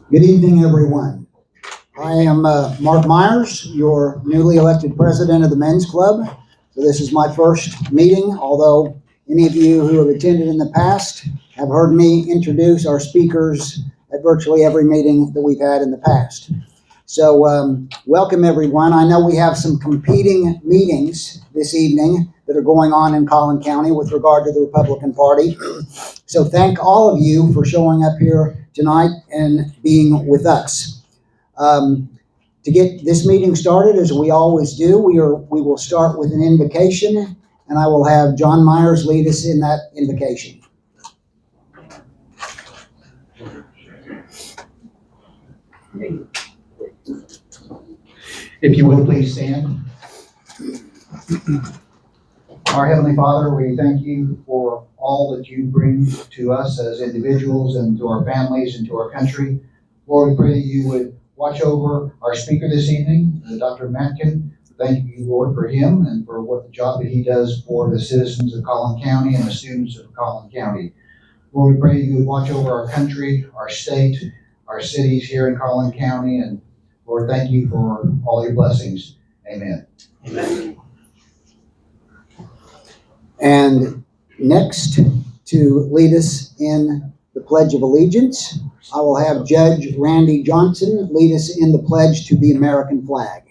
Good evening, everyone. I am Mark Myers, your newly elected president of the Men's Club. So this is my first meeting, although any of you who have attended in the past have heard me introduce our speakers at virtually every meeting that we've had in the past. So welcome, everyone. I know we have some competing meetings this evening that are going on in Collin County with regard to the Republican Party. So thank all of you for showing up here tonight and being with us. To get this meeting started, as we always do, we will start with an invocation, and I will have John Myers lead us in that invocation. If you would please stand. Our Heavenly Father, we thank you for all that you bring to us as individuals and to our families and to our country. Lord, we pray that you would watch over our speaker this evening, Dr. Matkin. Thank you, Lord, for him and for what the job that he does for the citizens of Collin County and the students of Collin County. Lord, we pray that you would watch over our country, our state, our cities here in Collin County. And Lord, thank you for all your blessings. Amen. Amen. And next, to lead us in the Pledge of Allegiance, I will have Judge Randy Johnson lead us in the pledge to the American flag.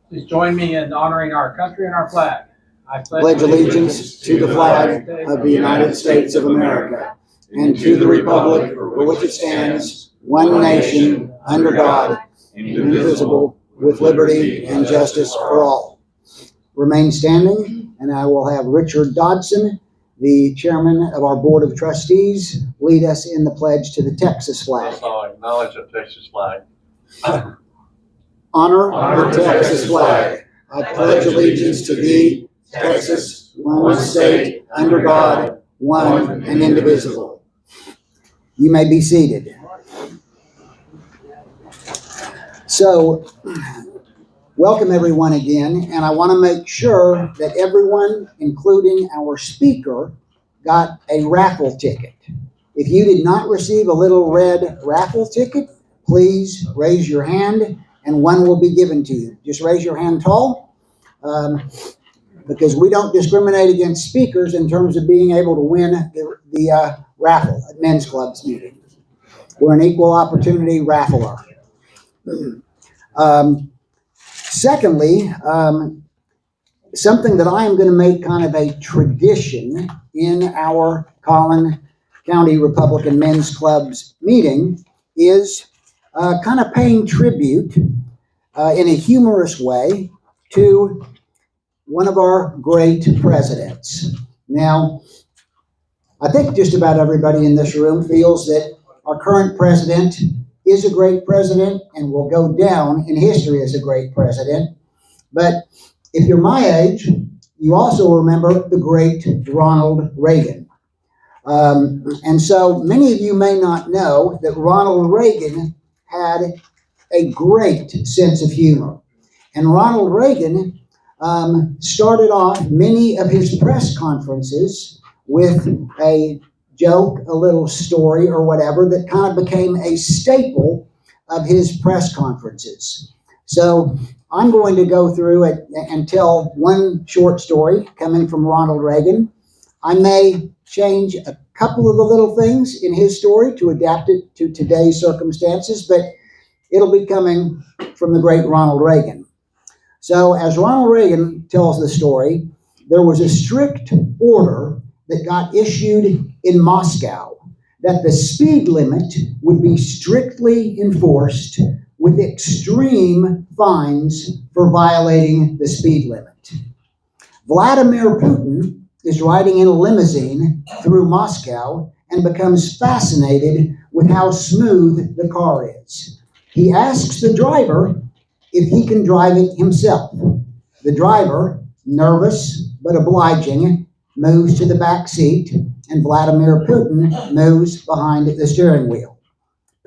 Please join me in honoring our country and our flag. I pledge allegiance to the flag of the United States of America and to the republic for which it stands, one nation, under God, indivisible, with liberty and justice for all. Remain standing, and I will have Richard Dodson, the chairman of our Board of Trustees, lead us in the pledge to the Texas flag. I acknowledge the Texas flag. Honor the Texas flag. I pledge allegiance to thee, Texas, one state, under God, one and indivisible. You may be seated. So, welcome everyone again, and I want to make sure that everyone, including our speaker, got a raffle ticket. If you did not receive a little red raffle ticket, please raise your hand and one will be given to you. Just raise your hand tall, because we don't discriminate against speakers in terms of being able to win the raffle at Men's Club's meeting. We're an equal opportunity raffler. Secondly, something that I am going to make kind of a tradition in our Collin County Republican Men's Club's meeting is kind of paying tribute in a humorous way to one of our great presidents. Now, I think just about everybody in this room feels that our current president is a great president and will go down in history as a great president. But if you're my age, you also remember the great Ronald Reagan. And so many of you may not know that Ronald Reagan had a great sense of humor. And Ronald Reagan started off many of his press conferences with a joke, a little story or whatever that kind of became a staple of his press conferences. So I'm going to go through it and tell one short story coming from Ronald Reagan. I may change a couple of the little things in his story to adapt it to today's circumstances, but it'll be coming from the great Ronald Reagan. So as Ronald Reagan tells the story, there was a strict order that got issued in Moscow that the speed limit would be strictly enforced with extreme fines for violating the speed limit. Vladimir Putin is riding in a limousine through Moscow and becomes fascinated with how smooth the car is. He asks the driver if he can drive it himself. The driver, nervous but obliging, moves to the back seat, and Vladimir Putin moves behind the steering wheel.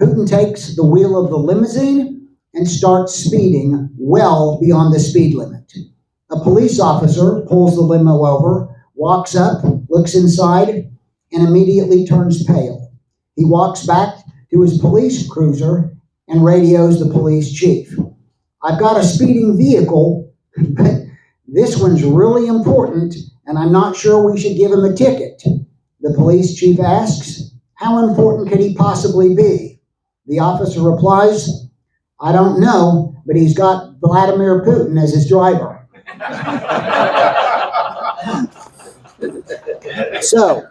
Putin takes the wheel of the limousine and starts speeding well beyond the speed limit. A police officer pulls the limo over, walks up, looks inside, and immediately turns pale. He walks back to his police cruiser and radios the police chief. I've got a speeding vehicle, but this one's really important, and I'm not sure we should give him a ticket. The police chief asks, how important could he possibly be? The officer replies, I don't know, but he's got Vladimir Putin as his driver. So,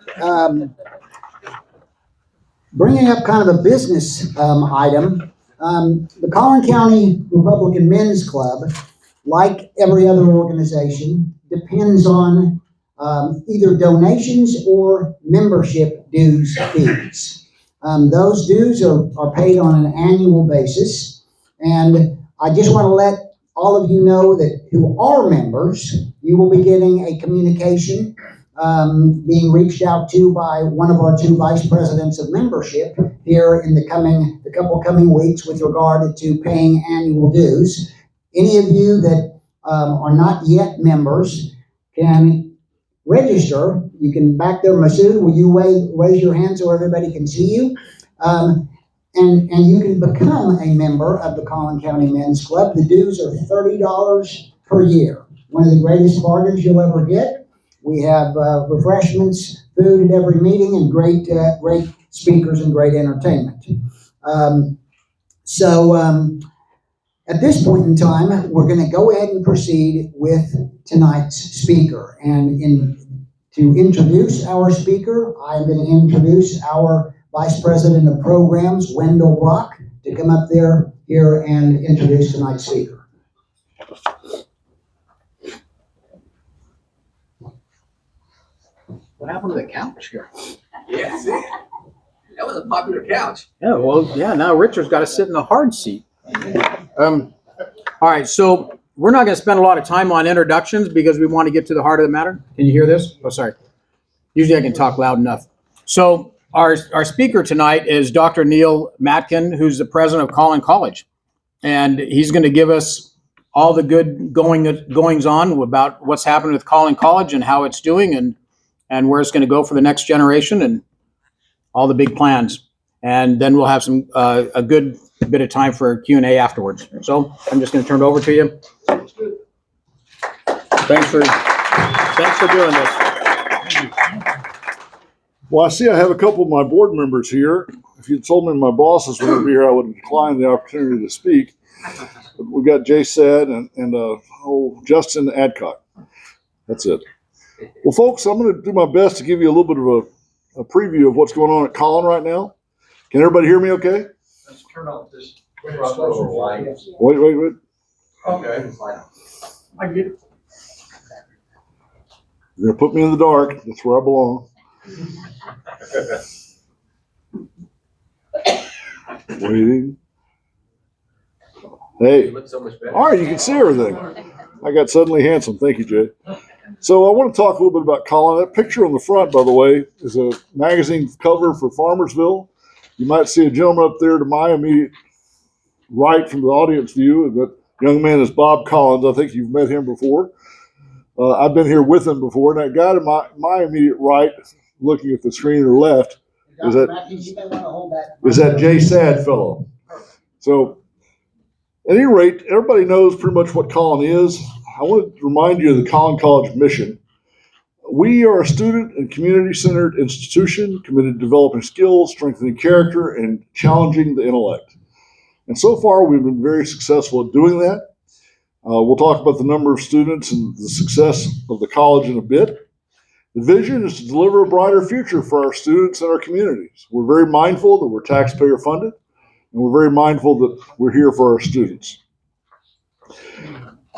bringing up kind of a business item, the Collin County Republican Men's Club, like every other organization, depends on either donations or membership dues fees. Those dues are paid on an annual basis, and I just want to let all of you know that who are members, you will be getting a communication being reached out to by one of our two vice presidents of membership here in the couple coming weeks with regard to paying annual dues. Any of you that are not yet members can register. You can back there, Masood, will you raise your hand so everybody can see you? And you can become a member of the Collin County Men's Club. The dues are $30 per year. One of the greatest bargains you'll ever get. We have refreshments, food at every meeting, and great speakers and great entertainment. At this point in time, we're going to go ahead and proceed with tonight's speaker. And to introduce our speaker, I'm going to introduce our Vice President of Programs, Wendell Brock, to come up there here and introduce tonight's speaker. What happened to the couch here? Yeah, see? That was a popular couch. Yeah, well, yeah, now Richard's got to sit in the hard seat. All right, so we're not going to spend a lot of time on introductions because we want to get to the heart of the matter. Can you hear this? Oh, sorry. Usually I can talk loud enough. So our speaker tonight is Dr. Neil Matkin, who's the president of Collin College. And he's going to give us all the good goings on about what's happening with Collin College and how it's doing and where it's going to go for the next generation and all the big plans. And then we'll have some a good bit of time for Q&A afterwards. So I'm just going to turn it over to you. Thanks for doing this. Well, I see I have a couple of my board members here. If you'd told me my bosses were going to be here, I would have declined the opportunity to speak. But we've got Jay Said and Justin Adcock. That's it. Well, folks, I'm going to do my best to give you a little bit of a preview of what's going on at Collin right now. Can everybody hear me okay? Let's turn off this. Wait. Okay. I get it. You're going to put me in the dark. That's where I belong. Waiting. Hey. You look so much better. All right, you can see everything. I got suddenly handsome. Thank you, Jay. So I want to talk a little bit about Collin. That picture on the front, by the way, is a magazine cover for Farmersville. You might see a gentleman up there to my immediate right from the audience view. That young man is Bob Collins. I think you've met him before. I've been here with him before. And that guy to my immediate right, looking at the screen or left, is that Jay Sad fellow. So at any rate, everybody knows pretty much what Collin is. I want to remind you of the Collin College mission. We are a student and community-centered institution committed to developing skills, strengthening character, and challenging the intellect. And so far, we've been very successful at doing that. We'll talk about the number of students and the success of the college in a bit. The vision is to deliver a brighter future for our students and our communities. We're very mindful that we're taxpayer funded, and we're very mindful that we're here for our students.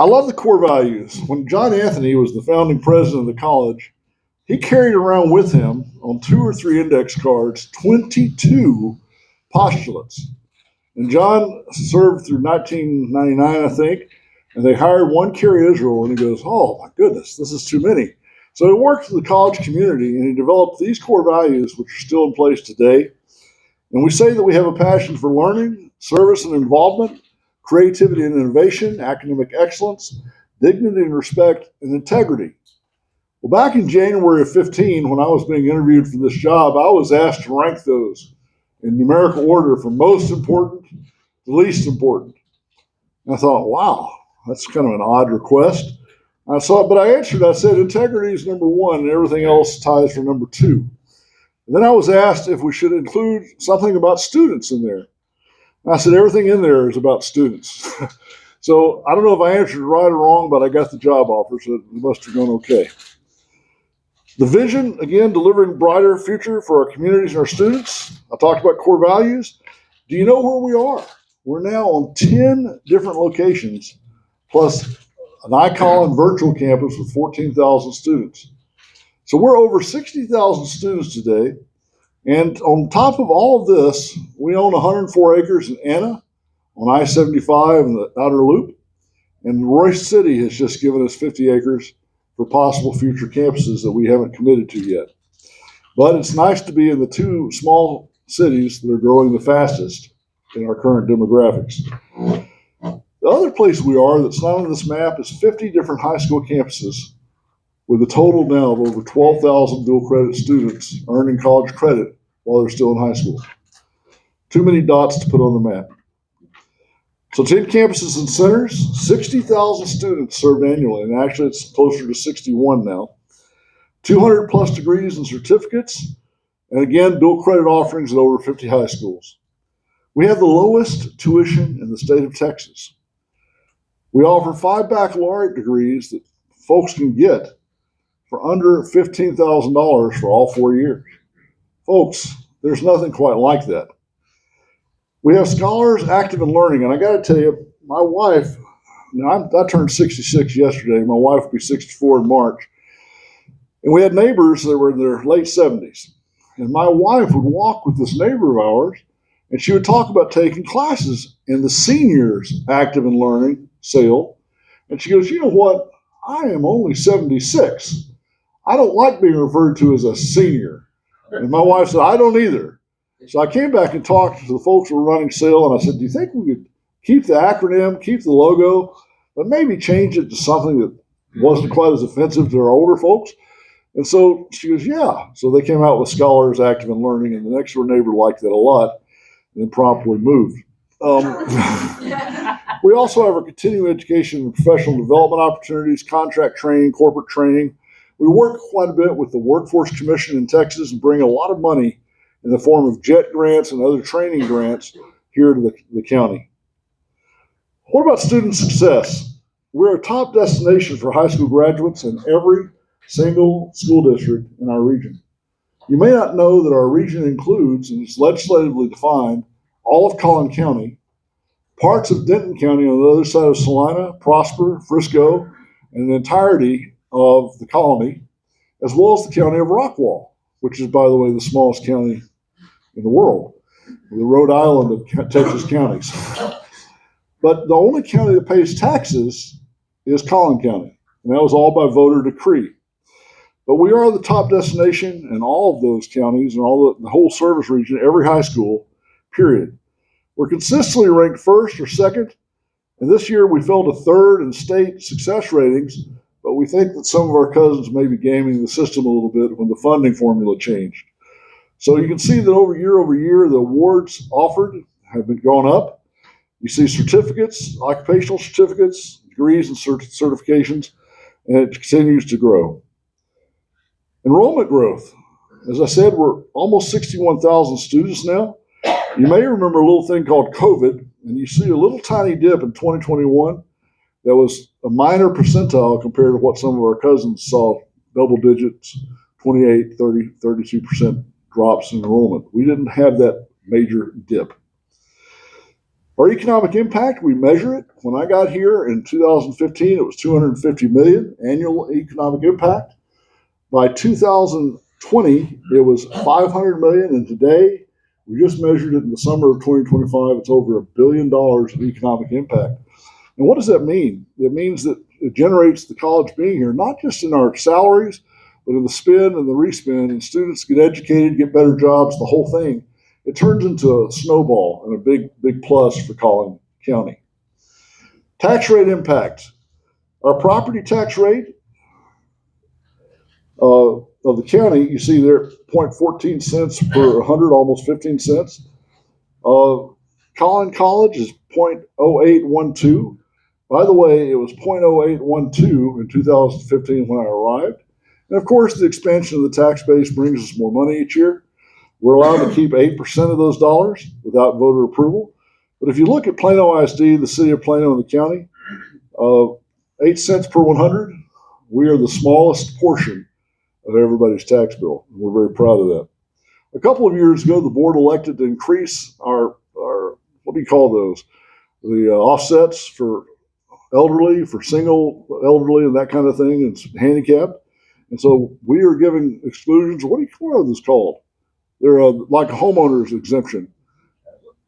I love the core values. When John Anthony was the founding president of the college, he carried around with him on 2 or 3 index cards 22 postulates. And John served through 1999, I think, and they hired one Kerry Israel, and he goes, oh my goodness, this is too many. So he worked with the college community, and he developed these core values, which are still in place today. And we say that we have a passion for learning, service and involvement, creativity and innovation, academic excellence, dignity and respect, and integrity. Well, back in January of 15, when I was being interviewed for this job, I was asked to rank those in numerical order from most important to least important. And I thought, wow, that's kind of an odd request. But I answered, I said, integrity is number one and everything else ties for number two. And then I was asked if we should include something about students in there. And I said, everything in there is about students. So I don't know if I answered right or wrong, but I got the job offer, so it must have gone okay. The vision, again, delivering a brighter future for our communities and our students. I talked about core values. Do you know where we are? We're now on 10 different locations, plus an Collin virtual campus with 14,000 students. So we're over 60,000 students today. And on top of all of this, we own 104 acres in Anna on I-75 in the outer loop. And Royce City has just given us 50 acres for possible future campuses that we haven't committed to yet. But it's nice to be in the two small cities that are growing the fastest in our current demographics. The other place we are that's not on this map is 50 different high school campuses with a total now of over 12,000 dual credit students earning college credit while they're still in high school. Too many dots to put on the map. So 10 campuses and centers, 60,000 students served annually, and actually it's closer to 61 now. 200 plus degrees and certificates, and again, dual credit offerings at over 50 high schools. We have the lowest tuition in the state of Texas. We offer 5 baccalaureate degrees that folks can get for under $15,000 for all 4 years. Folks, there's nothing quite like that. We have scholars active in learning, and I got to tell you, my wife, now I turned 66 yesterday. My wife will be 64 in March. And we had neighbors that were in their late 70s. And my wife would walk with this neighbor of ours, and she would talk about taking classes in the seniors active in learning sale. And she goes, you know what? I am only 76. I don't like being referred to as a senior. And my wife said, I don't either. So I came back and talked to the folks who were running sale, and I said, do you think we could keep the acronym, keep the logo, but maybe change it to something that wasn't quite as offensive to our older folks? And so she goes, yeah. So they came out with Scholars Active in Learning, and the next door neighbor liked that a lot and then promptly moved. We also have our continuing education and professional development opportunities, contract training, corporate training. We work quite a bit with the Workforce Commission in Texas and bring a lot of money in the form of JET grants and other training grants here to the county. What about student success? We're a top destination for high school graduates in every single school district in our region. You may not know that our region includes, and it's legislatively defined, all of Collin County, parts of Denton County on the other side of Salina, Prosper, Frisco, and the entirety of the colony, as well as the county of Rockwall, which is, by the way, the smallest county in the world, the Rhode Island of Texas counties. But the only county that pays taxes is Collin County, and that was all by voter decree. But we are the top destination in all of those counties and all the whole service region, every high school, period. We're consistently ranked first or second, and this year we fell to third in state success ratings, but we think that some of our cousins may be gaming the system a little bit when the funding formula changed. So you can see that over year, the awards offered have been gone up. You see certificates, occupational certificates, degrees and certifications, and it continues to grow. Enrollment growth. As I said, we're almost 61,000 students now. You may remember a little thing called COVID, and you see a little tiny dip in 2021 that was a minor percentile compared to what some of our cousins saw, double digits, 28, 30, 32% drops in enrollment. We didn't have that major dip. Our economic impact, we measure it. When I got here in 2015, it was 250 million annual economic impact. By 2020, it was 500 million, and today, we just measured it in the summer of 2025, it's over $1 billion of economic impact. And what does that mean? It means that it generates the college being here, not just in our salaries, but in the spend and the respend, and students get educated, get better jobs, the whole thing. It turns into a snowball and a big plus for Collin County. Tax rate impact. Our property tax rate of the county, you see there, 0.14 cents per 100, almost 15 cents. Collin College is 0.0812. By the way, it was 0.0812 in 2015 when I arrived. And of course, the expansion of the tax base brings us more money each year. We're allowed to keep 8% of those dollars without voter approval. But if you look at Plano ISD, the city of Plano and the county, 8 cents per 100, we are the smallest portion of everybody's tax bill. We're very proud of that. A couple of years ago, the board elected to increase our what do you call those? The offsets for elderly, for single elderly and that kind of thing, and handicapped. And so we are giving exclusions. What are those called? They're like a homeowner's exemption.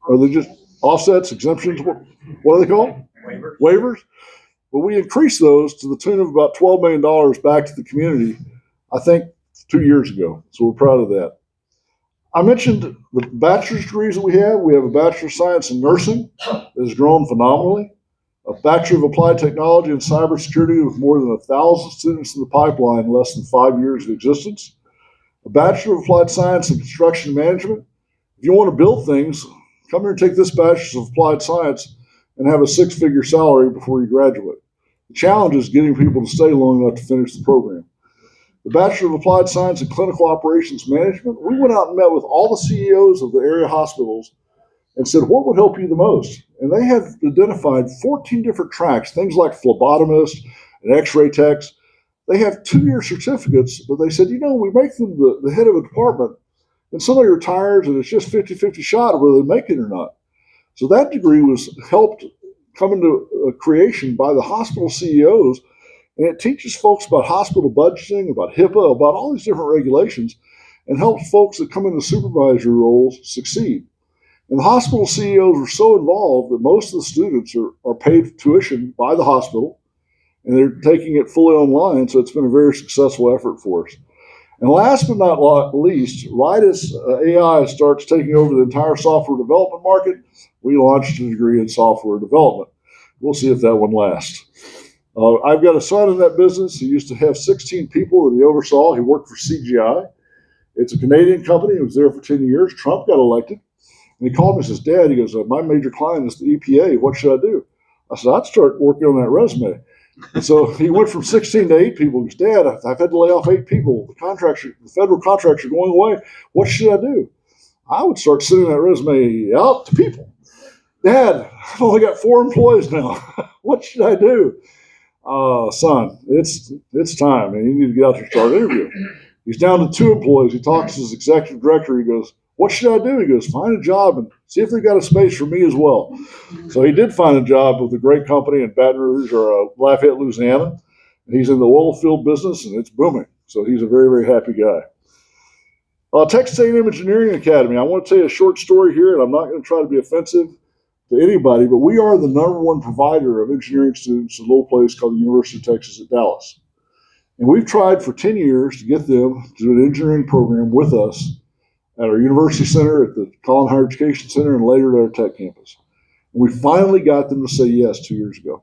Are they just offsets, exemptions? What are they called? Waivers. But we increased those to the tune of about $12 million back to the community, I think 2 years ago. So we're proud of that. I mentioned the bachelor's degrees that we have. We have a Bachelor of Science in Nursing that has grown phenomenally, a Bachelor of Applied Technology in Cybersecurity with more than 1,000 students in the pipeline in less than 5 years of existence, a Bachelor of Applied Science in Construction Management. If you want to build things, come here and take this Bachelor of Applied Science and have a 6-figure salary before you graduate. The challenge is getting people to stay long enough to finish the program. The Bachelor of Applied Science in Clinical Operations Management, we went out and met with all the CEOs of the area hospitals and said, what would help you the most? And they have identified 14 different tracks, things like phlebotomists and x-ray techs. They have 2-year certificates, but they said, we make them the head of a department, and somebody retires and it's just 50-50 shot of whether they make it or not. So that degree was helped come into creation by the hospital CEOs. And it teaches folks about hospital budgeting, about HIPAA, about all these different regulations, and helps folks that come into supervisory roles succeed. And the hospital CEOs are so involved that most of the students are paid tuition by the hospital, and they're taking it fully online, so it's been a very successful effort for us. And last but not least, right as AI starts taking over the entire software development market, we launched a degree in software development. We'll see if that one lasts. I've got a son in that business. He used to have 16 people that he oversaw. He worked for CGI. It's a Canadian company. He was there for 10 years. Trump got elected. And he called me and says, Dad, he goes, my major client is the EPA. What should I do? I said, I'd start working on that resume. And so he went from 16 to 8 people. He goes, Dad, I've had to lay off 8 people. The federal contracts are going away. What should I do? I would start sending that resume out to people. Dad, I've only got 4 employees now. What should I do? Son, it's time, and you need to get out there and start interviewing. He's down to 2 employees. He talks to his executive director. He goes, what should I do? He goes, find a job and see if they've got a space for me as well. So he did find a job with a great company in Baton Rouge or Lafayette, Louisiana. He's in the oil field business, and it's booming. So he's a very, very happy guy. Texas A&M Engineering Academy. I want to tell you a short story here, and I'm not going to try to be offensive to anybody, but we are the #1 provider of engineering students at a little place called the University of Texas at Dallas. And we've tried for 10 years to get them to do an engineering program with us at our university center, at the Collin Higher Education Center, and later at our tech campus. And we finally got them to say yes 2 years ago.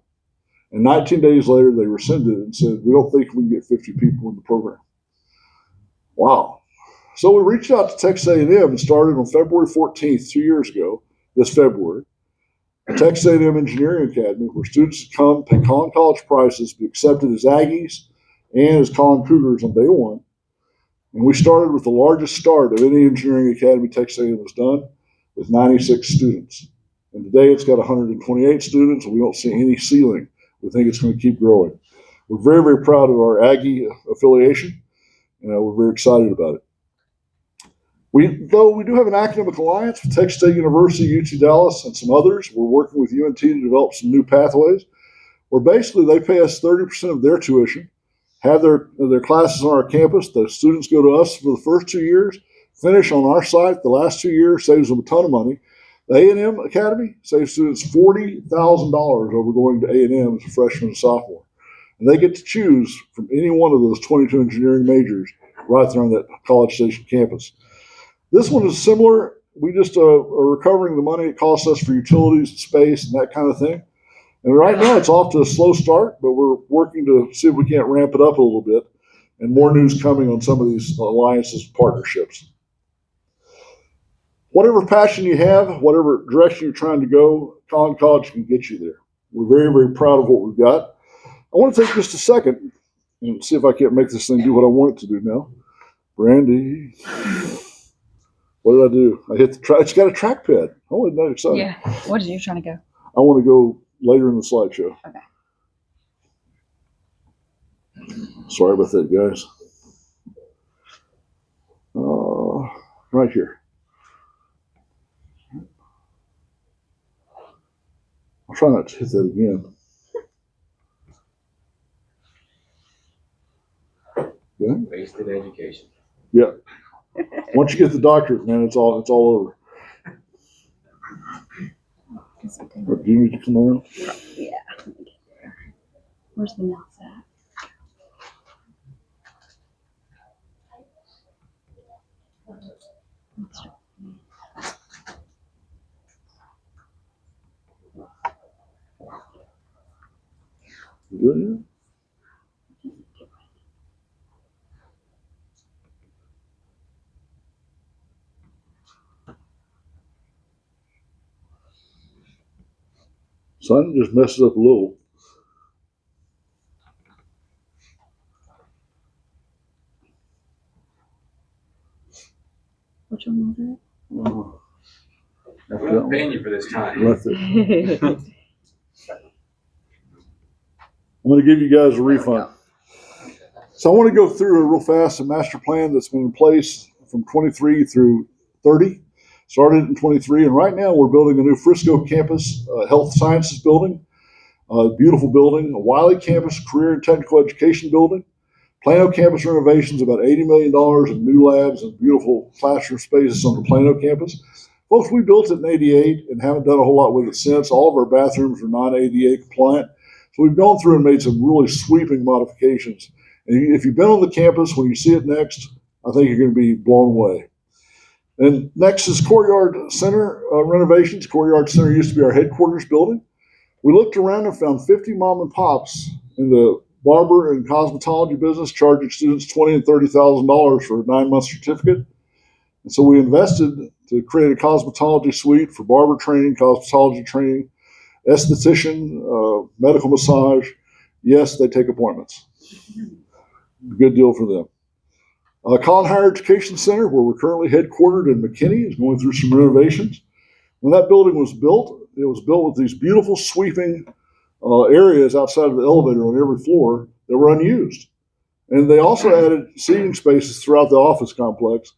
And 19 days later, they rescinded it and said, we don't think we can get 50 people in the program. Wow. So we reached out to Texas A&M and started on February 14th, 2 years ago, this February, Texas A&M Engineering Academy, where students come, pay Collin College prices, be accepted as Aggies and as Collin Cougars on day one. And we started with the largest start of any engineering academy Texas A&M has done, with 96 students. And today it's got 128 students, and we don't see any ceiling. We think it's going to keep growing. We're very, very proud of our Aggie affiliation, and we're very excited about it. Though we do have an academic alliance with Texas State University, UT Dallas, and some others. We're working with UNT to develop some new pathways, where basically they pay us 30% of their tuition, have their classes on our campus. The students go to us for the first 2 years, finish on our site the last 2 years, saves them a ton of money. The A&M Academy saves students $40,000 over going to A&M as a freshman and sophomore. And they get to choose from any one of those 22 engineering majors right there on that College Station campus. This one is similar. We just are recovering the money it costs us for utilities and space and that kind of thing. And right now it's off to a slow start, but we're working to see if we can't ramp it up a little bit. And more news coming on some of these alliances and partnerships. Whatever passion you have, whatever direction you're trying to go, Collin College can get you there. We're very, very proud of what we've got. I want to take just a second and see if I can't make this thing do what I want it to do now. Brandy, what did I do? I hit the track. It's got a trackpad. Oh, isn't that exciting? Yeah. What are you trying to go? I want to go later in the slideshow. Okay. Sorry about that, guys. Right here. I'll try not to hit that again. Yeah. Wasted education. Yeah. Once you get the doctorate, man, it's all over. Do you need to come around? Yeah. Let me get there. Where's the mouse at? You good? Son just messes up a little. Which one was I'm paying you for this time. Left it. it? I'm going to give you guys a refund. So I want to go through a real fast a master plan that's been in place from 23 through 30. Started in 23, and right now we're building a new Frisco campus, health sciences building, a beautiful building, a Wiley campus, career and technical education building, Plano campus renovations, about $80 million in new labs and beautiful classroom spaces on the Plano campus. Folks, we built it in 88 and haven't done a whole lot with it since. All of our bathrooms are non-ADA compliant. So we've gone through and made some really sweeping modifications. And if you've been on the campus, when you see it next, I think you're going to be blown away. And next is Courtyard Center renovations. Courtyard Center used to be our headquarters building. We looked around and found 50 mom and pops in the barber and cosmetology business, charging students $20,000 and $30,000 for a 9-month certificate. And so we invested to create a cosmetology suite for barber training, cosmetology training, esthetician, medical massage. Yes, they take appointments. Good deal for them. Collin Higher Education Center, where we're currently headquartered in McKinney, is going through some renovations. When that building was built, it was built with these beautiful sweeping areas outside of the elevator on every floor that were unused. And they also added seating spaces throughout the office complex.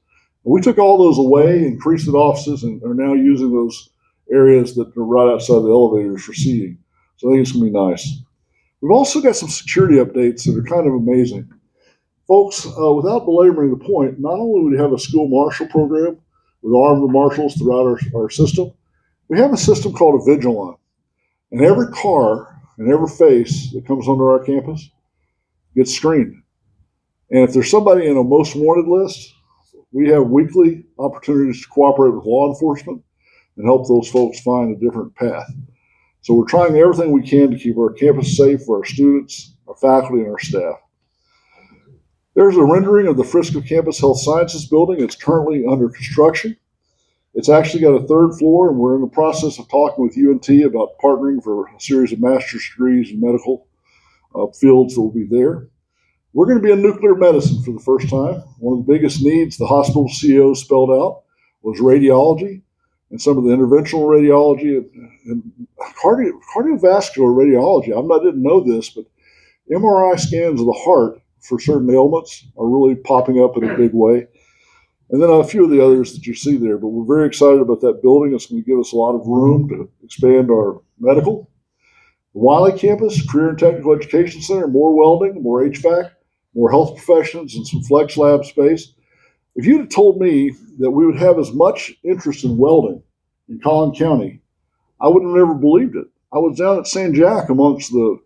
We took all those away, increased the offices, and are now using those areas that are right outside the elevators for seating. So I think it's going to be nice. We've also got some security updates that are kind of amazing. Folks, without belaboring the point, not only do we have a school marshal program with armed marshals throughout our system, we have a system called a Vigilon. And every car and every face that comes onto our campus gets screened. And if there's somebody in a most wanted list, we have weekly opportunities to cooperate with law enforcement and help those folks find a different path. So we're trying everything we can to keep our campus safe for our students, our faculty, and our staff. There's a rendering of the Frisco Campus Health Sciences building. It's currently under construction. It's actually got a 3rd floor, and we're in the process of talking with UNT about partnering for a series of master's degrees in medical fields that will be there. We're going to be in nuclear medicine for the first time. One of the biggest needs the hospital CEO spelled out was radiology and some of the interventional radiology and cardiovascular radiology. I didn't know this, but MRI scans of the heart for certain ailments are really popping up in a big way. And then a few of the others that you see there, but we're very excited about that building. It's going to give us a lot of room to expand our medical. The Wiley campus, Career and Technical Education Center, more welding, more HVAC, more health professions, and some flex lab space. If you'd have told me that we would have as much interest in welding in Collin County, I would have never believed it. I was down at St. Jack amongst the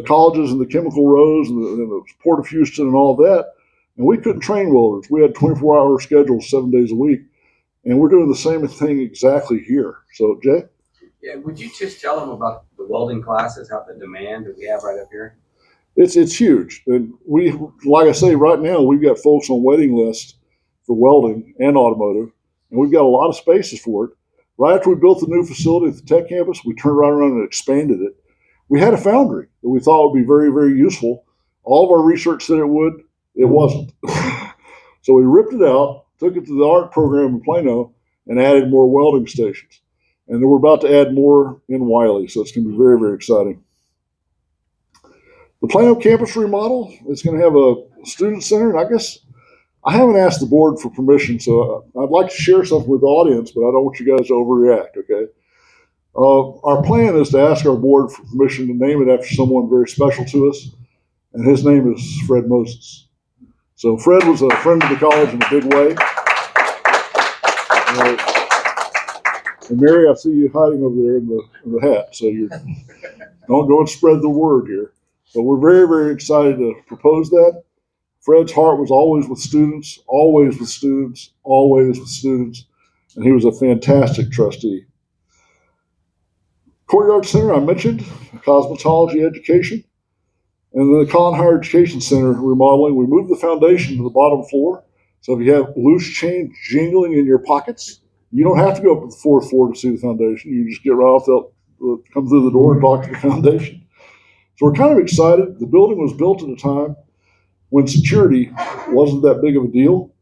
colleges and the chemical rows and the Port of Houston and all that, and we couldn't train welders. We had 24-hour schedules 7 days a week, and we're doing the same thing exactly here. So, Jay? Yeah, would you just tell them about the welding classes, how the demand that we have right up here? It's huge. And we, like I say, right now, we've got folks on waiting lists for welding and automotive, and we've got a lot of spaces for it. Right after we built the new facility at the tech campus, we turned right around and expanded it. We had a foundry that we thought would be very, very useful. All of our research said it would. It wasn't. So we ripped it out, took it to the art program in Plano, and added more welding stations. And then we're about to add more in Wiley, so it's going to be very, very exciting. The Plano campus remodel is going to have a student center, and I guess I haven't asked the board for permission, so I'd like to share something with the audience, but I don't want you guys to overreact, okay? Our plan is to ask our board for permission to name it after someone very special to us, and his name is Fred Moses. So Fred was a friend of the college in a big way. And Mary, I see you hiding over there in the hat, so you don't go and spread the word here. But we're very, very excited to propose that. Fred's heart was always with students, always with students, always with students, and he was a fantastic trustee. Courtyard Center, I mentioned, cosmetology education, and then the Collin Higher Education Center remodeling. We moved the foundation to the bottom floor, so if you have loose change jingling in your pockets, you don't have to go up to the fourth floor to see the foundation. You just get right off come through the door and talk to the foundation. So we're kind of excited. The building was built at a time when security wasn't that big of a deal.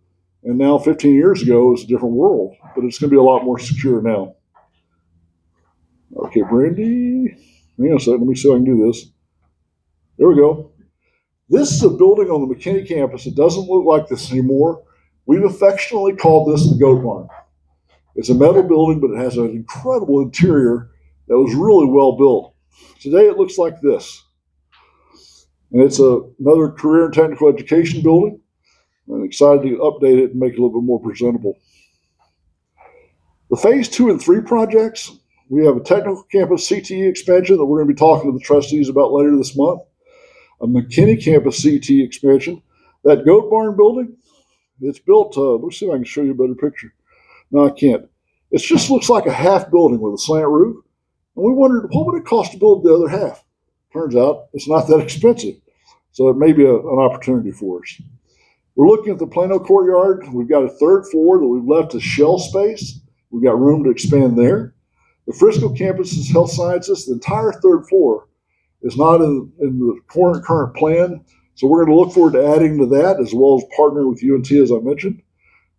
And now 15 years ago, it's a different world, but it's going to be a lot more secure now. Okay, Brandy, hang on a second. Let me see if I can do this. There we go. This is a building on the McKinney campus. It doesn't look like this anymore. We've affectionately called this the Goat Barn. It's a metal building, but it has an incredible interior that was really well built. Today, it looks like this. And it's another career and technical education building. I'm excited to update it and make it a little bit more presentable. The phase 2 and 3 projects, we have a technical campus CTE expansion that we're going to be talking to the trustees about later this month. A McKinney campus CTE expansion. That Goat Barn building, it's built, let's see if I can show you a better picture. No, I can't. It just looks like a half building with a slant roof. And we wondered, what would it cost to build the other half? Turns out it's not that expensive. So it may be an opportunity for us. We're looking at the Plano courtyard. We've got a third floor that we've left as shell space. We've got room to expand there. The Frisco campus is health sciences. The entire third floor is not in the current plan. So we're going to look forward to adding to that as well as partnering with UNT, as I mentioned.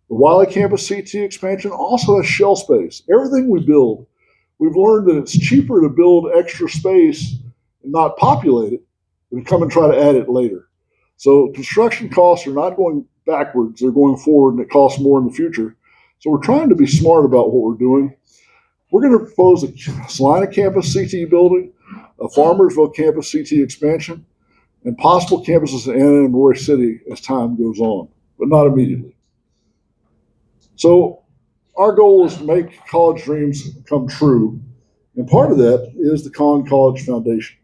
The Wiley campus CT expansion also has shell space. Everything we build, we've learned that it's cheaper to build extra space and not populate it than come and try to add it later. So construction costs are not going backwards, they're going forward, and it costs more in the future. So we're trying to be smart about what we're doing. We're going to propose a Salina campus CT building, a Farmersville campus CT expansion, and possible campuses in Anna and Roy City as time goes on, but not immediately. So our goal is to make college dreams come true, and part of that is the Collin College Foundation.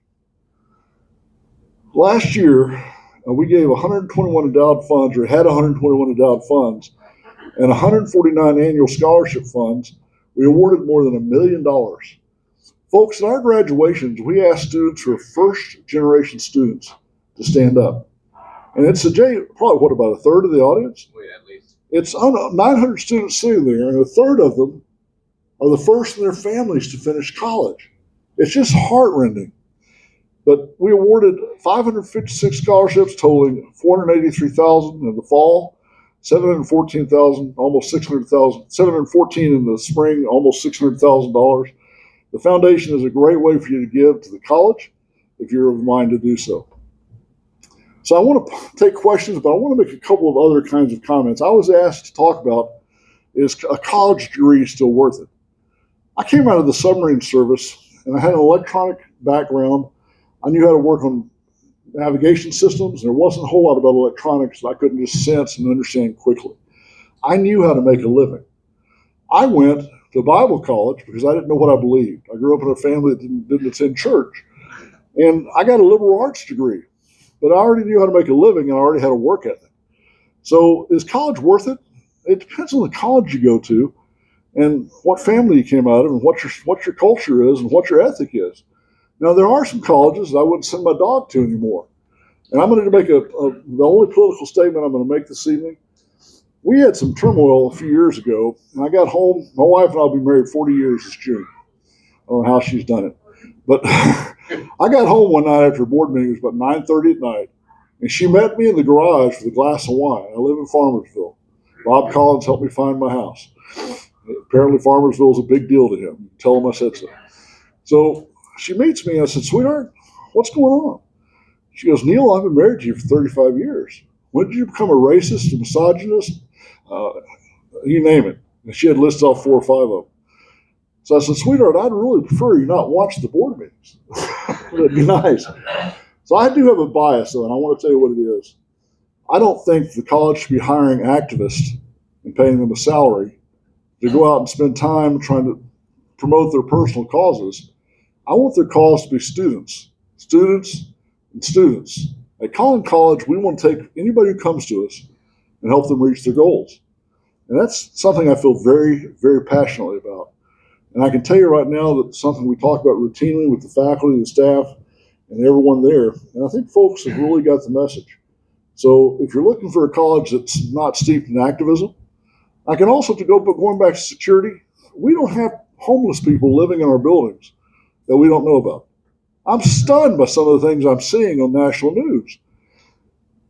Last year, we gave 121 endowed funds, or had 121 endowed funds, and 149 annual scholarship funds. We awarded more than $1 million. Folks, at our graduations, we asked students who are first-generation students to stand up. And it's probably, about a third of the audience? Well, yeah, at least. It's 900 students sitting there, and a third of them are the first in their families to finish college. It's just heart-rending. But we awarded 556 scholarships totaling $483,000 in the fall, $714,000, almost $600,000, $714 in the spring, almost $600,000. The foundation is a great way for you to give to the college if you're of mind to do so. So I want to take questions, but I want to make a couple of other kinds of comments. I was asked to talk about, is a college degree still worth it? I came out of the submarine service, and I had an electronic background. I knew how to work on navigation systems. There wasn't a whole lot about electronics that I couldn't just sense and understand quickly. I knew how to make a living. I went to Bible college because I didn't know what I believed. I grew up in a family that didn't attend church. And I got a liberal arts degree, but I already knew how to make a living and I already had a work ethic. So is college worth it? It depends on the college you go to. and what family you came out of, and what your culture is, and what your ethic is. Now, there are some colleges that I wouldn't send my dog to anymore. And I'm going to make the only political statement I'm going to make this evening. We had some turmoil a few years ago, and I got home. My wife and I will be married 40 years this June. I don't know how she's done it. But I got home one night after a board meeting. It was about 9:30 at night. And she met me in the garage with a glass of wine. I live in Farmersville. Bob Collins helped me find my house. Apparently, Farmersville is a big deal to him. Tell him I said so. So she meets me, and I said, "Sweetheart, what's going on?" She goes, "Neil, I've been married to you for 35 years. When did you become a racist, a misogynist? You name it." And she had listed off 4 or 5 of them. So I said, "Sweetheart, I'd really prefer you not watch the board meetings." That'd be nice. So I do have a bias, though, and I want to tell you what it is. I don't think the college should be hiring activists and paying them a salary to go out and spend time trying to promote their personal causes. I want their cause to be students. At Collin College, we want to take anybody who comes to us and help them reach their goals. And that's something I feel very, very passionately about. And I can tell you right now that it's something we talk about routinely with the faculty, the staff, and everyone there. And I think folks have really got the message. So if you're looking for a college that's not steeped in activism, I can also, going back to security, we don't have homeless people living in our buildings that we don't know about. I'm stunned by some of the things I'm seeing on national news.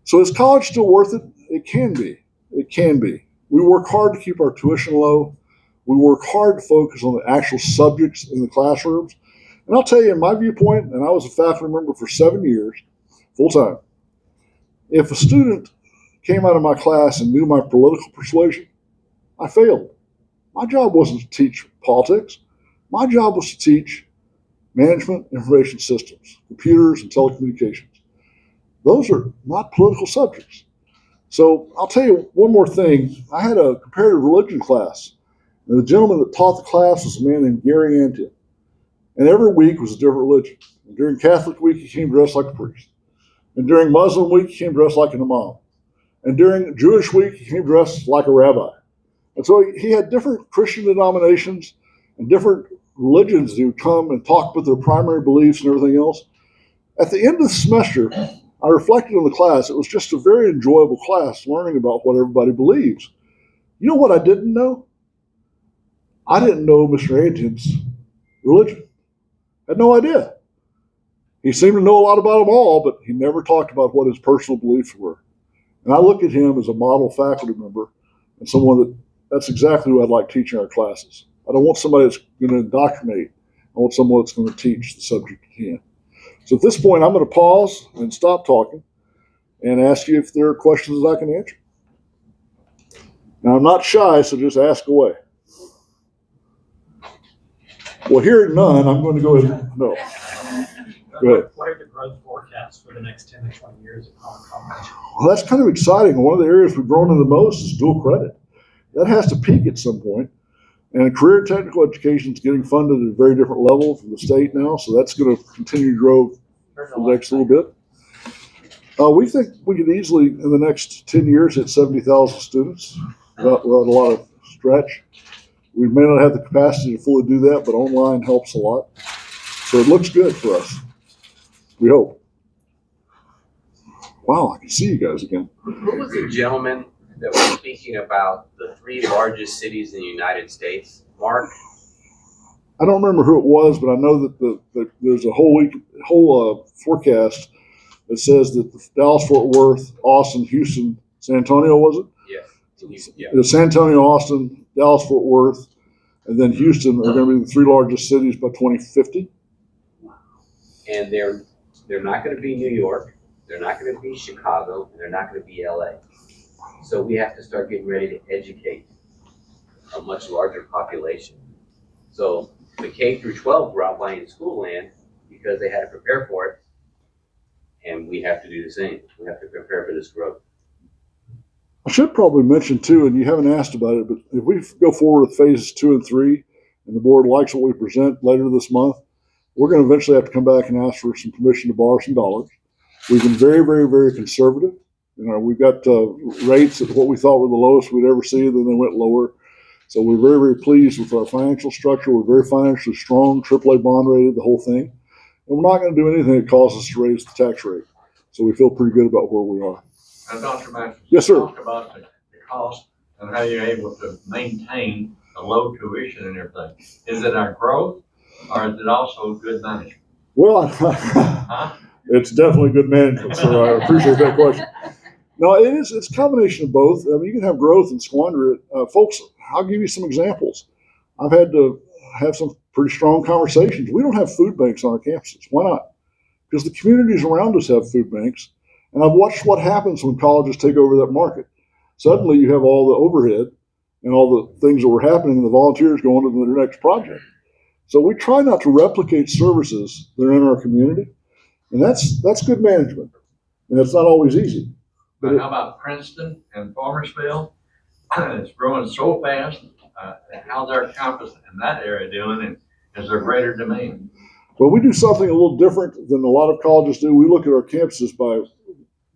So is college still worth it? It can be. It can be. We work hard to keep our tuition low. We work hard to focus on the actual subjects in the classrooms. And I'll tell you, in my viewpoint, and I was a faculty member for 7 years, full time, if a student came out of my class and knew my political persuasion, I failed. My job wasn't to teach politics. My job was to teach management, information systems, computers, and telecommunications. Those are not political subjects. So I'll tell you one more thing. I had a comparative religion class, and the gentleman that taught the class was a man named Gary Antin. And every week was a different religion. And during Catholic week, he came dressed like a priest. And during Muslim week, he came dressed like an imam. And during Jewish week, he came dressed like a rabbi. And so he had different Christian denominations and different religions who would come and talk about their primary beliefs and everything else. At the end of the semester, I reflected on the class. It was just a very enjoyable class, learning about what everybody believes. You know what I didn't know? I didn't know Mr. Antin's religion. I had no idea. He seemed to know a lot about them all, but he never talked about what his personal beliefs were. And I look at him as a model faculty member and someone that's exactly who I'd like teaching our classes. I don't want somebody that's going to indoctrinate. I want someone that's going to teach the subject at hand. So at this point, I'm going to pause and stop talking and ask you if there are questions that I can answer. Now, I'm not shy, so just ask away. Well, hearing none, I'm going to go ahead. No. Go ahead. What are the growth forecasts for the next 10 to 20 years at Collin College? Well, that's kind of exciting. One of the areas we've grown in the most is dual credit. That has to peak at some point. And career technical education is getting funded at a very different level from the state now, so that's going to continue to grow for the next little bit. We think we could easily, in the next 10 years, hit 70,000 students without a lot of stretch. We may not have the capacity to fully do that, but online helps a lot. So it looks good for us. We hope. Wow, I can see you guys again. Who was the gentleman that was speaking about the 3 largest cities in the United States? Mark? I don't remember who it was, but I know that there's a whole forecast that says that Dallas, Fort Worth, Austin, Houston, San Antonio, was it? Yes. Yeah. It was San Antonio, Austin, Dallas, Fort Worth, and then Houston are going to be the 3 largest cities by 2050. And they're not going to be New York, they're not going to be Chicago, and they're not going to be LA. So we have to start getting ready to educate a much larger population. So the K through 12 were out buying school land because they had to prepare for it. And we have to do the same. We have to prepare for this growth. I should probably mention too, and you haven't asked about it, but if we go forward with phases 2 and 3, and the board likes what we present later this month, we're going to eventually have to come back and ask for some permission to borrow some dollars. We've been very, very, very conservative. We've got rates at what we thought were the lowest we'd ever see, then they went lower. So we're very, very pleased with our financial structure. We're very financially strong, AAA bond rated, the whole thing. And we're not going to do anything that causes us to raise the tax rate. So we feel pretty good about where we are. And Dr. Matkin, Yes, sir. talk about the cost and how you're able to maintain a low tuition and everything. Is it our growth or is it also good management? Well, Huh? it's definitely good management, sir. I appreciate that question. No, it's a combination of both. I mean, you can have growth and squander it. Folks, I'll give you some examples. I've had to have some pretty strong conversations. We don't have food banks on our campuses. Why not? Because the communities around us have food banks. And I've watched what happens when colleges take over that market. Suddenly you have all the overhead and all the things that were happening and the volunteers going to their next project. So we try not to replicate services that are in our community. And that's good management. And it's not always easy. But how about Princeton and Farmersville? It's growing so fast. How's our campus in that area doing? And is there greater demand? Well, we do something a little different than a lot of colleges do. We look at our campuses by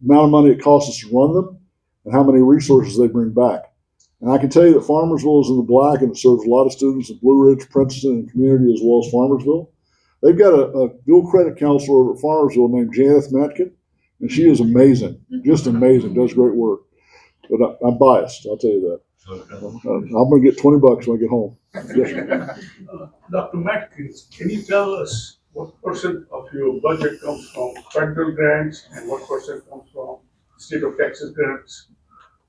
amount of money it costs us to run them and how many resources they bring back. And I can tell you that Farmersville is in the black and it serves a lot of students at Blue Ridge, Princeton, and community as well as Farmersville. They've got a dual credit counselor over at Farmersville named Matkin, and she is amazing, just amazing, does great work. But I'm biased, I'll tell you that. Okay. I'm going to get $20 when I get home. Yes, sir. Dr. Matkin, can you tell us what percent of your budget comes from federal grants and what percent comes from state of Texas grants?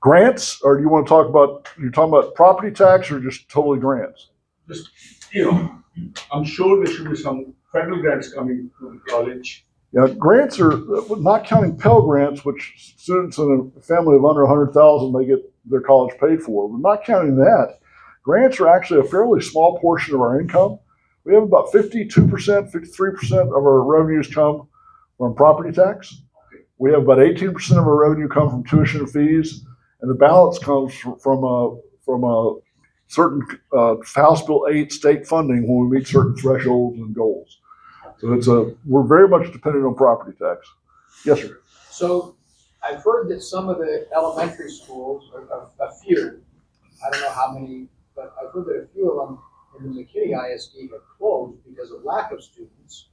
Grants, or do you want to talk about, you're talking about property tax or just totally grants? Just, I'm sure there should be some federal grants coming to the college. Yeah, grants are, not counting Pell Grants, which students in a family of under 100,000, they get their college paid for. But not counting that, grants are actually a fairly small portion of our income. We have about 52%, 53% of our revenues come from property tax. We have about 18% of our revenue come from tuition and fees, and the balance comes from a certain House Bill 8 state funding when we meet certain thresholds and goals. So we're very much dependent on property tax. Yes, sir. So I've heard that some of the elementary schools, a few, I don't know how many, but I've heard that a few of them in the McKinney ISD have closed because of lack of students.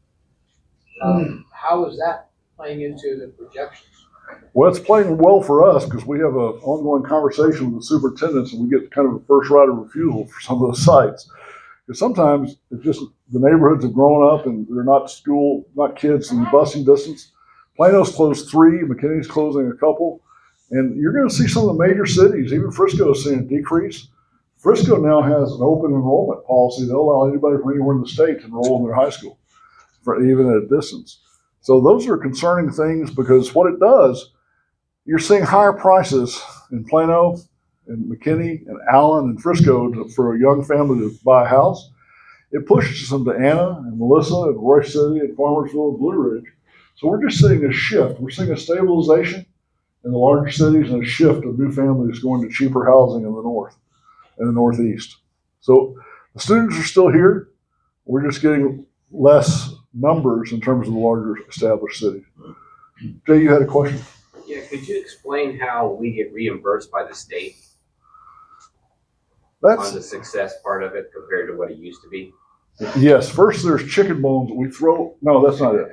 How is that playing into the projections? Well, it's playing well for us because we have an ongoing conversation with the superintendents and we get kind of a first right of refusal for some of those sites. Because sometimes it's just the neighborhoods have grown up and they're not kids in busing distance. Plano's closed 3, McKinney's closing a couple. And you're going to see some of the major cities, even Frisco is seeing a decrease. Frisco now has an open enrollment policy. They'll allow anybody from anywhere in the state to enroll in their high school, even at a distance. So those are concerning things because what it does, you're seeing higher prices in Plano and McKinney and Allen and Frisco for a young family to buy a house. It pushes them to Anna and Melissa and Royce City and Farmersville and Blue Ridge. So we're just seeing a shift. We're seeing a stabilization in the larger cities and a shift of new families going to cheaper housing in the north and the northeast. So the students are still here. We're just getting less numbers in terms of the larger established cities. Jay, you had a question? Yeah, could you explain how we get reimbursed by the state on the success part of it compared to what it used to be? Yes. First, there's chicken bones that we throw. No, that's not it.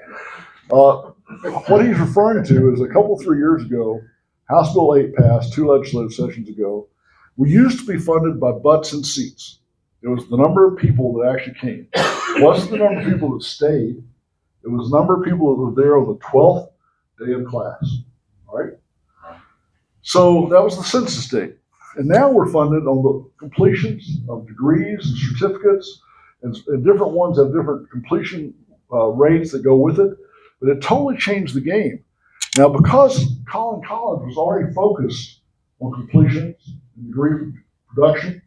What he's referring to is 3 years ago, House Bill 8 passed 2 legislative sessions ago. We used to be funded by butts and seats. It was the number of people that actually came. It wasn't the number of people that stayed. It was the number of people that were there on the 12th day of class. All right? So that was the census date. And now we're funded on the completions of degrees and certificates, and different ones have different completion rates that go with it. But it totally changed the game. Now, because Collin College was already focused on completions and degree production,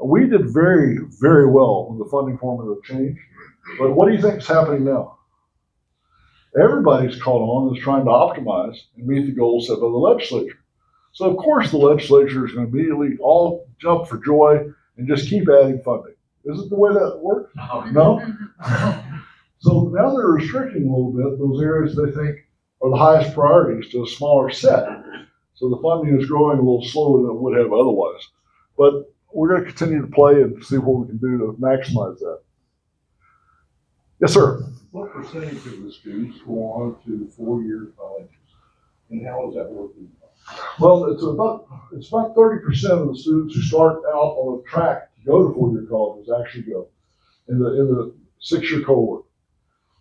we did very, very well when the funding formula changed. But what do you think is happening now? Everybody's caught on and is trying to optimize and meet the goals set by the legislature. So of course the legislature is going to immediately all jump for joy and just keep adding funding. Isn't the way that works? No? So now they're restricting a little bit those areas they think are the highest priorities to a smaller set. So the funding is growing a little slower than it would have otherwise. But we're going to continue to play and see what we can do to maximize that. Yes, sir. What percentage of the students go on to 4-year colleges? And how is that working? Well, it's about 30% of the students who start out on a track to go to 4-year colleges actually go in the 6-year cohort.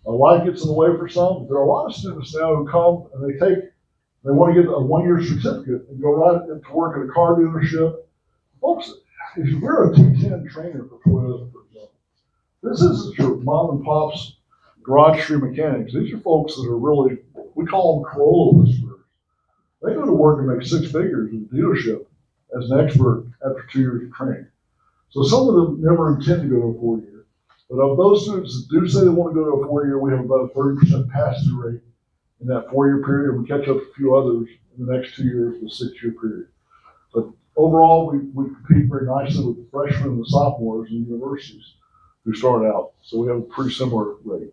Life gets in the way for some, but there are a lot of students now who come and they want to get a 1-year certificate and go right into work at a car dealership. Folks, if you're a T10 trainer for Toyota, for example, this isn't your mom and pop's garage street mechanics. These are folks that are really, we call them Corolla whisperers. They go to work and make 6 figures in the dealership as an expert after 2 years of training. So some of them never intend to go to a 4-year. But of those students that do say they want to go to a 4-year, we have about a 30% pass-through rate in that 4-year period. We catch up a few others in the next 2 years, the 6-year period. But overall, we compete very nicely with the freshmen and the sophomores in universities who start out. So we have a pretty similar rate.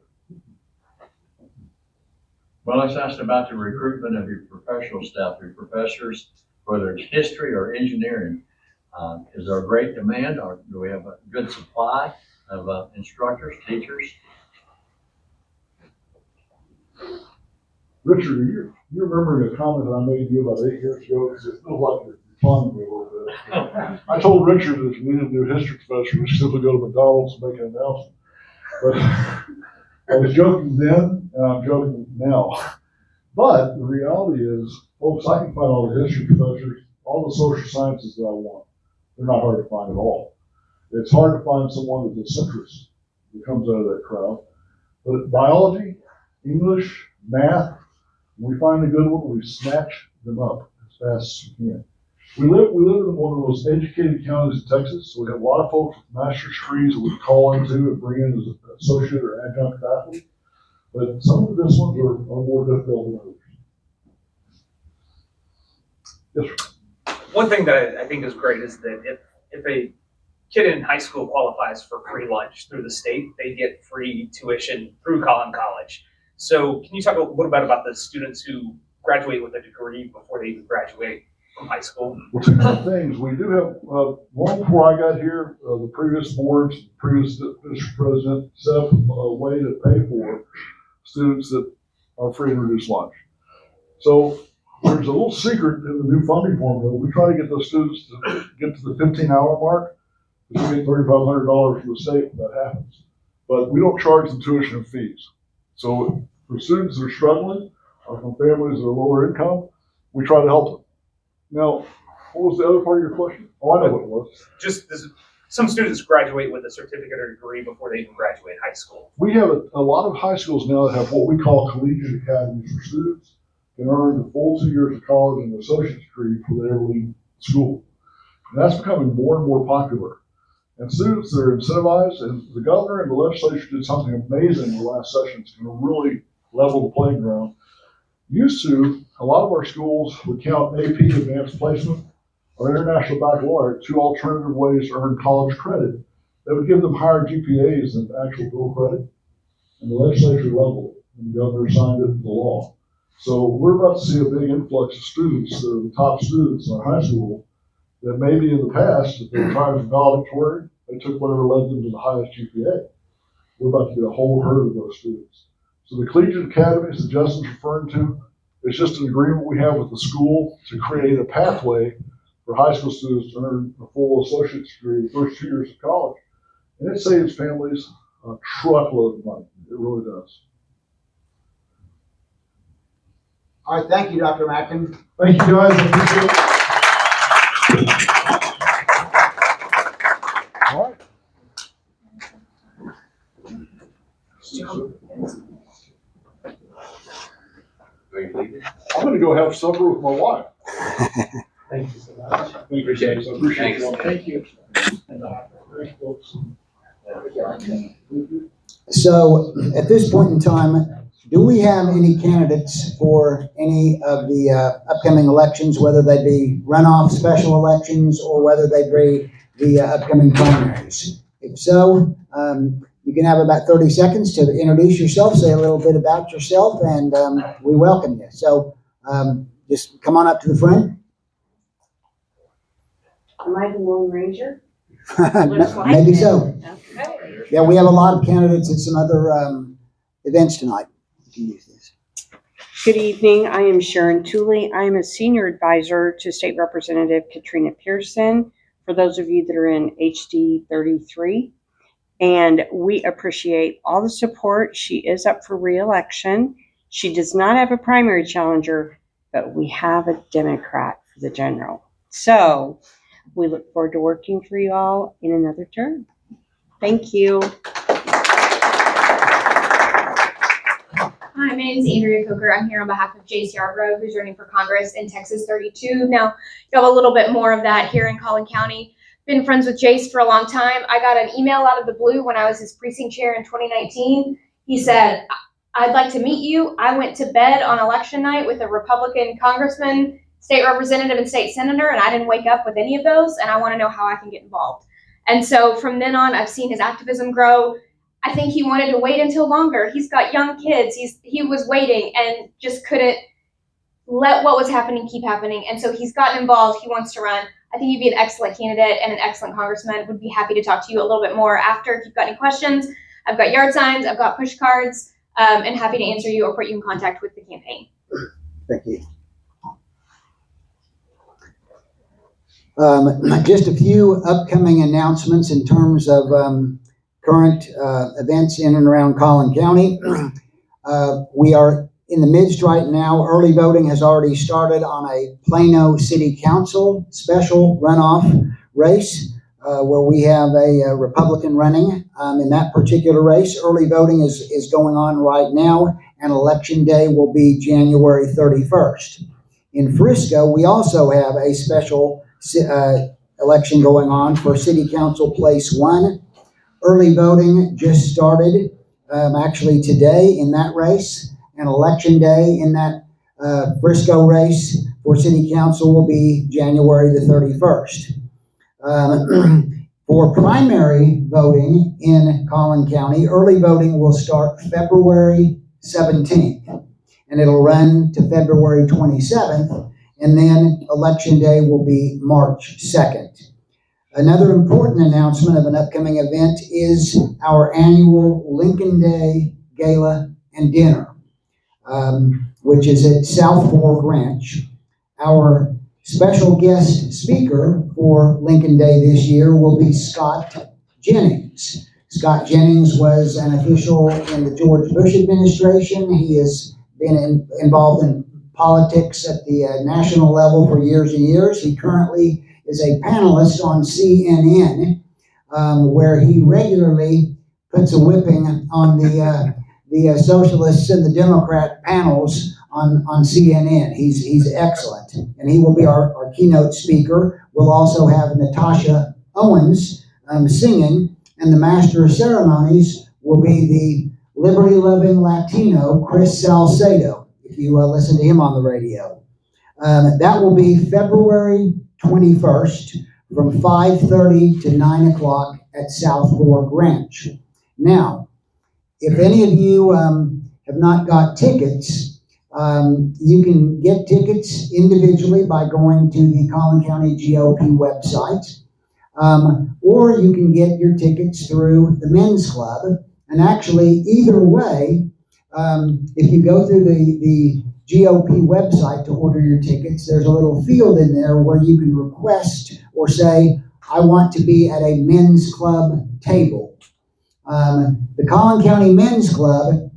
Well, let's ask about the recruitment of your professional staff, your professors, whether it's history or engineering. Is there a great demand, or do we have a good supply of instructors, teachers? Richard, you remember a comment that I made to you about 8 years ago? Because it feels like you're taunting me a little bit. I told Richard that if you needed a new history professor, you simply go to McDonald's and make an announcement. But I was joking then, and I'm joking now. But the reality is, folks, I can find all the history professors, all the social sciences that I want. They're not hard to find at all. It's hard to find someone that's a centrist that comes out of that crowd. But biology, English, math, when we find a good one, we snatch them up as fast as we can. We live in one of the most educated counties in Texas, so we have a lot of folks with master's degrees that we call into and bring in as an associate or adjunct faculty. But some of the disciplines are more difficult than others. Yes, sir. One thing that I think is great is that if a kid in high school qualifies for free lunch through the state, they get free tuition through Collin College. So can you talk a little bit about the students who graduate with a degree before they even graduate from high school? Well, 2 different things. We do have, long before I got here, the previous boards, previous district president set up a way to pay for students that are free and reduced lunch. So there's a little secret in the new funding formula. We try to get those students to get to the 15-hour mark. We get $3,500 from the state when that happens. But we don't charge them tuition and fees. So for students that are struggling or from families that are lower income, we try to help them. Now, what was the other part of your question? Oh, I know what it was. Just some students graduate with a certificate or degree before they even graduate high school. We have a lot of high schools now that have what we call collegiate academies for students can earn the full 2 years of college and an associate's degree before they ever leave school. And that's becoming more and more popular. And students that are incentivized, and the governor and the legislature did something amazing in the last session. It's going to really level the playing ground. Used to, a lot of our schools would count AP, advanced placement, or international baccalaureate, 2 alternative ways to earn college credit. That would give them higher GPAs than actual dual credit. And the legislature leveled it, and the governor signed it into law. So we're about to see a big influx of students, the top students in our high school, that maybe in the past, if they were trying for valedictorian, they took whatever led them to the highest GPA. We're about to get a whole herd of those students. So the collegiate academies that Justin's referring to, it's just an agreement we have with the school to create a pathway for high school students to earn a full associate's degree the first 2 years of college. And it saves families a truckload of money. It really does. All right, thank you, Dr. Matkin. Thank you, guys. I appreciate it. All right. Are you leaving? I'm going to go have supper with my wife. Thank you so much. Thank you, guys. I appreciate it. Thank you. Thanks, folks. So at this point in time, do we have any candidates for any of the upcoming elections, whether they be runoff special elections or whether they be the upcoming primaries? If so, you can have about 30 seconds to introduce yourself, say a little bit about yourself, and we welcome you. So just come on up to the front. Am I the Lone Ranger? Looks like Maybe it. so. Okay. Yeah, we have a lot of candidates at some other events tonight. You can use this. Good evening. I am Sharon Tooley. I am a senior advisor to State Representative Katrina Pearson, for those of you that are in HD 33. And we appreciate all the support. She is up for re-election. She does not have a primary challenger, but we have a Democrat for the general. So we look forward to working for you all in another term. Thank you. Hi, my name is Andrea Coker. I'm here on behalf of Jace Yarbrough, who's running for Congress in Texas 32. Now, you have a little bit more of that here in Collin County. Been friends with Jace for a long time. I got an email out of the blue when I was his precinct chair in 2019. He said, I'd like to meet you. I went to bed on election night with a Republican congressman, state representative, and state senator, and I didn't wake up with any of those, and I want to know how I can get involved. And so from then on, I've seen his activism grow. I think he wanted to wait until longer. He's got young kids. He was waiting and just couldn't let what was happening keep happening. And so he's gotten involved. He wants to run. I think he'd be an excellent candidate and an excellent congressman. Would be happy to talk to you a little bit more after if you've got any questions. I've got yard signs. I've got push cards, and happy to answer you or put you in contact with the campaign. Thank you. Just a few upcoming announcements in terms of current events in and around Collin County. We are in the midst right now. Early voting has already started on a Plano City Council special runoff race where we have a Republican running in that particular race. Early voting is going on right now, and Election Day will be January 31st. In Frisco, we also have a special election going on for City Council Place 1. Early voting just started actually today in that race, and Election Day in that Frisco race for City Council will be January the 31st. For primary voting in Collin County, early voting will start February 17th, and it'll run to February 27th, and then Election Day will be March 2nd. Another important announcement of an upcoming event is our annual Lincoln Day Gala and Dinner, which is at South Fork Ranch. Our special guest speaker for Lincoln Day this year will be Scott Jennings. Scott Jennings was an official in the George Bush administration. He has been involved in politics at the national level for years and years. He currently is a panelist on CNN, where he regularly puts a whipping on the socialists and the Democrat panels on CNN. He's excellent, and he will be our keynote speaker. We'll also have Natasha Owens singing, and the master of ceremonies will be the liberty-loving Latino Chris Salcedo, if you listen to him on the radio. That will be February 21st from 5:30 to 9 o'clock at South Fork Ranch. Now, if any of you have not got tickets, you can get tickets individually by going to the Collin County GOP website, or you can get your tickets through the Men's Club. And actually, either way, if you go through the GOP website to order your tickets, there's a little field in there where you can request or say, I want to be at a Men's Club table. The Collin County Men's Club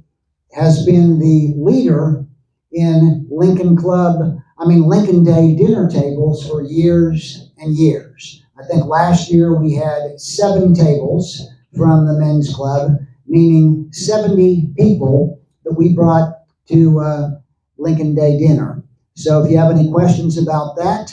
has been the leader in Lincoln Day dinner tables for years and years. I think last year we had 7 tables from the Men's Club, meaning 70 people that we brought to Lincoln Day dinner. So if you have any questions about that,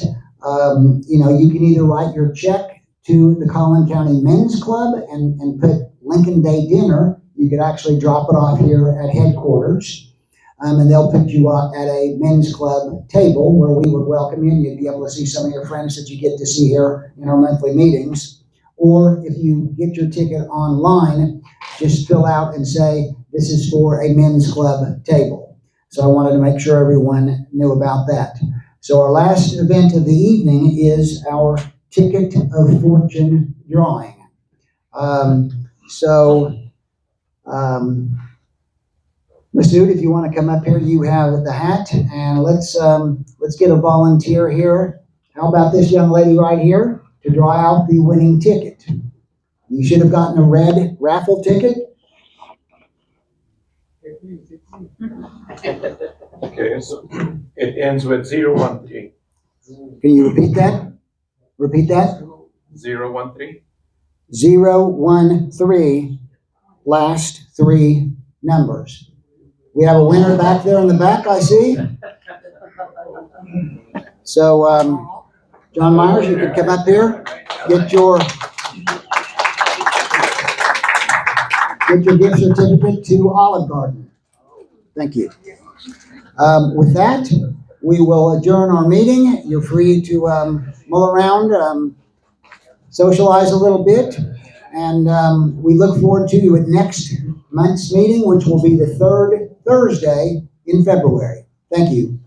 you can either write your check to the Collin County Men's Club and put Lincoln Day dinner. You could actually drop it off here at headquarters, and they'll put you up at a Men's Club table where we would welcome you, and you'd be able to see some of your friends that you get to see here in our monthly meetings. Or if you get your ticket online, just fill out and say, this is for a Men's Club table. So I wanted to make sure everyone knew about that. So our last event of the evening is our Ticket of Fortune drawing. So, Masood, if you want to come up here, you have the hat, and let's get a volunteer here. How about this young lady right here to draw out the winning ticket? You should have gotten a red raffle ticket. Okay, so it ends with 013. Can you repeat that? Repeat that. 013. 013, last three numbers. We have a winner back there in the back, I see. So, John Myers, you could come up here, get your gift certificate to Olive Garden. Thank you. With that, we will adjourn our meeting. You're free to mull around, socialize a little bit, and we look forward to you at next month's meeting, which will be the third Thursday in February. Thank you.